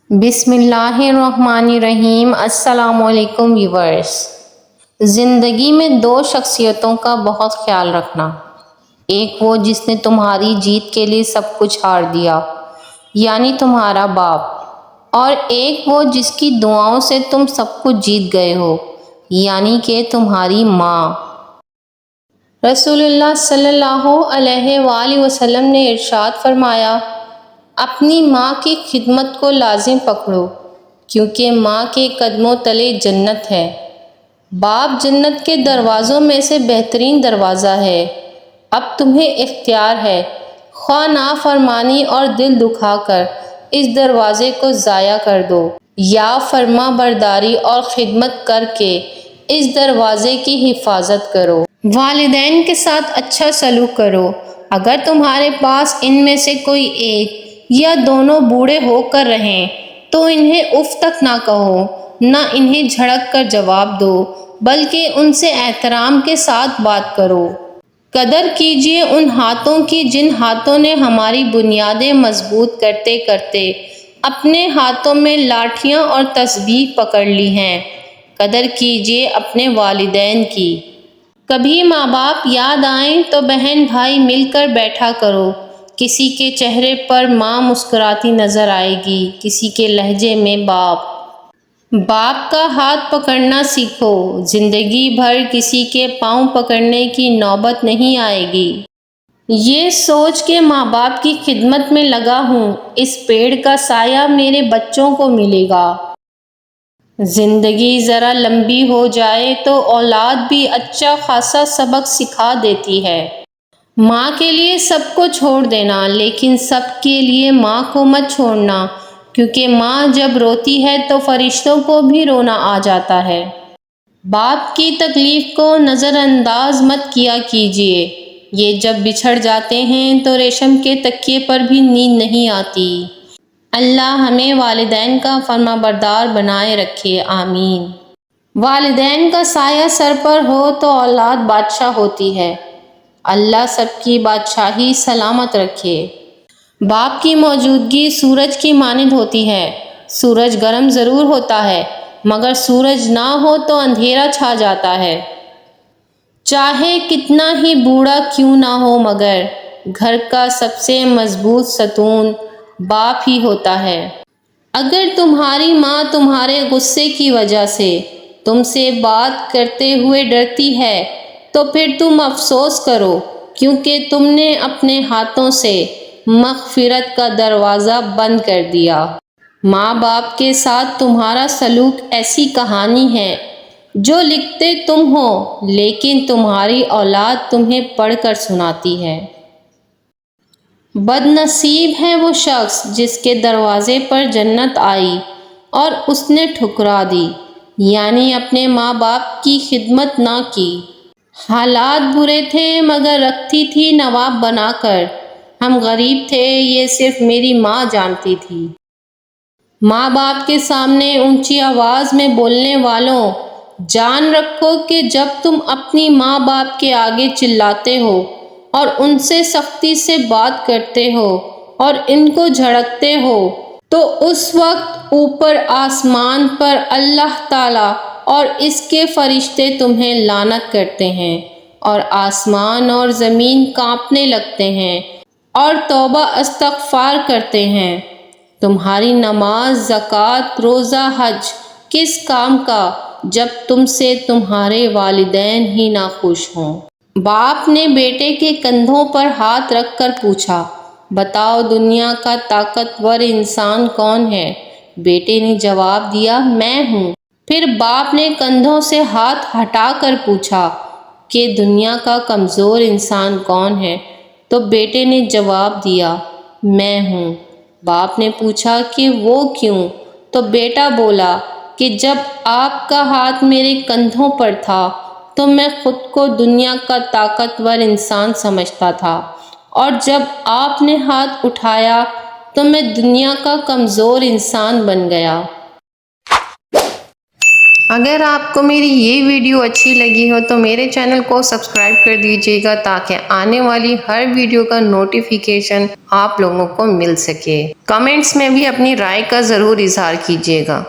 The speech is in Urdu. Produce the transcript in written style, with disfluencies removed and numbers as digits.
بسم اللہ الرحمن الرحیم۔ السلام علیکم ویورز۔ زندگی میں دو شخصیتوں کا بہت خیال رکھنا۔ ایک وہ جس نے تمہاری جیت کے لیے سب کچھ ہار دیا، یعنی تمہارا باپ، اور ایک وہ جس کی دعاؤں سے تم سب کچھ جیت گئے ہو، یعنی کہ تمہاری ماں۔ رسول اللہ صلی اللہ علیہ وآلہ وسلم نے ارشاد فرمایا، اپنی ماں کی خدمت کو لازم پکڑو، کیونکہ ماں کے قدموں تلے جنت ہے۔ باپ جنت کے دروازوں میں سے بہترین دروازہ ہے۔ اب تمہیں اختیار ہے، خواہ نافرمانی اور دل دکھا کر اس دروازے کو ضائع کر دو، یا فرما برداری اور خدمت کر کے اس دروازے کی حفاظت کرو۔ والدین کے ساتھ اچھا سلوک کرو۔ اگر تمہارے پاس ان میں سے کوئی ایک یا دونوں بوڑھے ہو کر رہیں تو انہیں اف تک نہ کہو، نہ انہیں جھڑک کر جواب دو، بلکہ ان سے احترام کے ساتھ بات کرو۔ قدر کیجیے ان ہاتھوں کی جن ہاتھوں نے ہماری بنیادیں مضبوط کرتے کرتے اپنے ہاتھوں میں لاٹھیاں اور تسبیح پکڑ لی ہیں۔ قدر کیجیے اپنے والدین کی۔ کبھی ماں باپ یاد آئیں تو بہن بھائی مل کر بیٹھا کرو۔ کسی کے چہرے پر ماں مسکراتی نظر آئے گی، کسی کے لہجے میں باپ کا ہاتھ پکڑنا سیکھو۔ زندگی بھر کسی کے پاؤں پکڑنے کی نوبت نہیں آئے گی۔ یہ سوچ کے ماں باپ کی خدمت میں لگا ہوں، اس پیڑ کا سایہ میرے بچوں کو ملے گا۔ زندگی ذرا لمبی ہو جائے تو اولاد بھی اچھا خاصا سبق سکھا دیتی ہے۔ ماں کے لیے سب کو چھوڑ دینا، لیکن سب کے لیے ماں کو مت چھوڑنا، کیونکہ ماں جب روتی ہے تو فرشتوں کو بھی رونا آ جاتا ہے۔ باپ کی تکلیف کو نظر انداز مت کیا کیجیے۔ یہ جب بچھڑ جاتے ہیں تو ریشم کے تکیے پر بھی نیند نہیں آتی۔ اللہ ہمیں والدین کا فرما بردار بنائے رکھے، آمین۔ والدین کا سایہ سر پر ہو تو اولاد بادشاہ ہوتی ہے۔ اللہ سب کی بادشاہی سلامت رکھے۔ باپ کی موجودگی سورج کی مانند ہوتی ہے۔ سورج گرم ضرور ہوتا ہے، مگر سورج نہ ہو تو اندھیرا چھا جاتا ہے۔ چاہے کتنا ہی بوڑھا کیوں نہ ہو، مگر گھر کا سب سے مضبوط ستون باپ ہی ہوتا ہے۔ اگر تمہاری ماں تمہارے غصے کی وجہ سے تم سے بات کرتے ہوئے ڈرتی ہے تو پھر تم افسوس کرو، کیونکہ تم نے اپنے ہاتھوں سے مغفرت کا دروازہ بند کر دیا۔ ماں باپ کے ساتھ تمہارا سلوک ایسی کہانی ہے جو لکھتے تم ہو، لیکن تمہاری اولاد تمہیں پڑھ کر سناتی ہے۔ بد نصیب ہے وہ شخص جس کے دروازے پر جنت آئی اور اس نے ٹھکرا دی، یعنی اپنے ماں باپ کی خدمت نہ کی۔ حالات برے تھے مگر رکھتی تھی نواب بنا کر، ہم غریب تھے یہ صرف میری ماں جانتی تھی۔ ماں باپ کے سامنے اونچی آواز میں بولنے والوں، جان رکھو کہ جب تم اپنی ماں باپ کے آگے چلاتے ہو اور ان سے سختی سے بات کرتے ہو اور ان کو جھڑکتے ہو تو اس وقت اوپر آسمان پر اللہ تعالیٰ اور اس کے فرشتے تمہیں لعنت کرتے ہیں، اور آسمان اور زمین کانپنے لگتے ہیں اور توبہ استغفار کرتے ہیں۔ تمہاری نماز، زکوٰۃ، روزہ، حج کس کام کا جب تم سے تمہارے والدین ہی ناخوش ہوں۔ باپ نے بیٹے کے کندھوں پر ہاتھ رکھ کر پوچھا، بتاؤ دنیا کا طاقتور انسان کون ہے؟ بیٹے نے جواب دیا، میں ہوں۔ پھر باپ نے کندھوں سے ہاتھ ہٹا کر پوچھا کہ دنیا کا کمزور انسان کون ہے؟ تو بیٹے نے جواب دیا، میں ہوں۔ باپ نے پوچھا کہ وہ کیوں؟ تو بیٹا بولا کہ جب آپ کا ہاتھ میرے کندھوں پر تھا تو میں خود کو دنیا کا طاقتور انسان سمجھتا تھا، اور جب آپ نے ہاتھ اٹھایا تو میں دنیا کا کمزور انسان بن گیا۔ اگر آپ کو میری یہ ویڈیو اچھی لگی ہو تو میرے چینل کو سبسکرائب کر دیجیے گا تاکہ آنے والی ہر ویڈیو کا نوٹیفیکیشن آپ لوگوں کو مل سکے۔ کمنٹس میں بھی اپنی رائے کا ضرور اظہار کیجیے گا۔